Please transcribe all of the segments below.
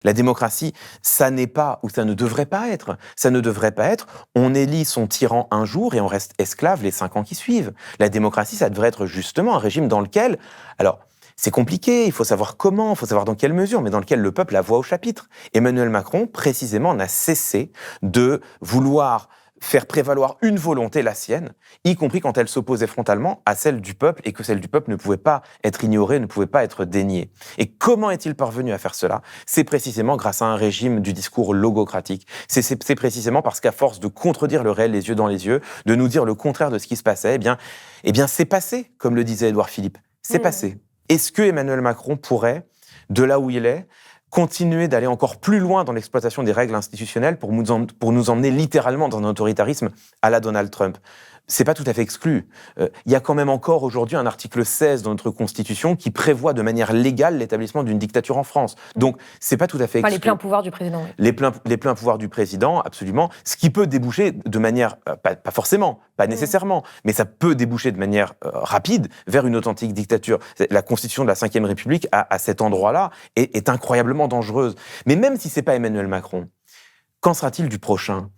La démocratie, ça n'est pas, ou ça ne devrait pas être. Ça ne devrait pas être, on élit son tyran un jour et on reste esclave les 5 ans qui suivent. La démocratie, ça devrait être justement un régime dans lequel, alors, c'est compliqué, il faut savoir comment, il faut savoir dans quelle mesure, mais dans lequel le peuple a voix au chapitre. Emmanuel Macron, précisément, n'a cessé de vouloir faire prévaloir une volonté, la sienne, y compris quand elle s'opposait frontalement à celle du peuple et que celle du peuple ne pouvait pas être ignorée, ne pouvait pas être déniée. Et comment est-il parvenu à faire cela ? C'est précisément grâce à un régime du discours logocratique. C'est précisément parce qu'à force de contredire le réel les yeux dans les yeux, de nous dire le contraire de ce qui se passait, eh bien c'est passé, comme le disait Édouard Philippe. C'est passé. Est-ce que Emmanuel Macron pourrait, de là où il est, continuer d'aller encore plus loin dans l'exploitation des règles institutionnelles pour nous emmener littéralement dans un autoritarisme à la Donald Trump ? C'est pas tout à fait exclu. Il y a quand même encore aujourd'hui un article 16 dans notre Constitution qui prévoit de manière légale l'établissement d'une dictature en France. Donc, c'est pas tout à fait exclu. Enfin, les pleins pouvoirs du président. Oui. Les pleins pouvoirs du président, absolument. Ce qui peut déboucher de manière, pas forcément, pas nécessairement, mais ça peut déboucher de manière rapide vers une authentique dictature. La Constitution de la Ve République, à cet endroit-là, est incroyablement dangereuse. Mais même si c'est pas Emmanuel Macron, qu'en sera-t-il du prochain ?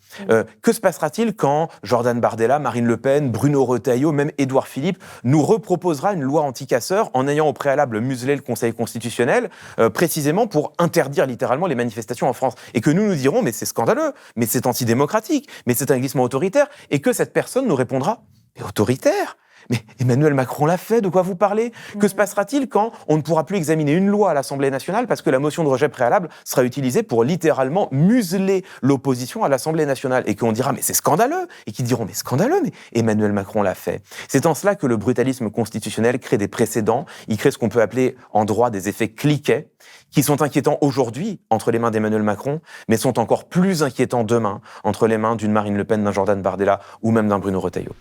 Que se passera-t-il quand Jordan Bardella, Marine Le Pen, Bruno Retailleau, même Édouard Philippe nous reproposera une loi anti-casseurs en ayant au préalable muselé le Conseil constitutionnel, précisément pour interdire littéralement les manifestations en France ? Et que nous dirons, mais c'est scandaleux, mais c'est antidémocratique, mais c'est un glissement autoritaire, et que cette personne nous répondra, mais autoritaire ? Mais Emmanuel Macron l'a fait, de quoi vous parlez ? Que se passera-t-il quand on ne pourra plus examiner une loi à l'Assemblée nationale parce que la motion de rejet préalable sera utilisée pour littéralement museler l'opposition à l'Assemblée nationale ? Et qu'on dira, mais c'est scandaleux ! Et qui diront, mais scandaleux, mais Emmanuel Macron l'a fait. C'est en cela que le brutalisme constitutionnel crée des précédents, il crée ce qu'on peut appeler en droit des effets cliquets, qui sont inquiétants aujourd'hui entre les mains d'Emmanuel Macron, mais sont encore plus inquiétants demain entre les mains d'une Marine Le Pen, d'un Jordan Bardella ou même d'un Bruno Retailleau.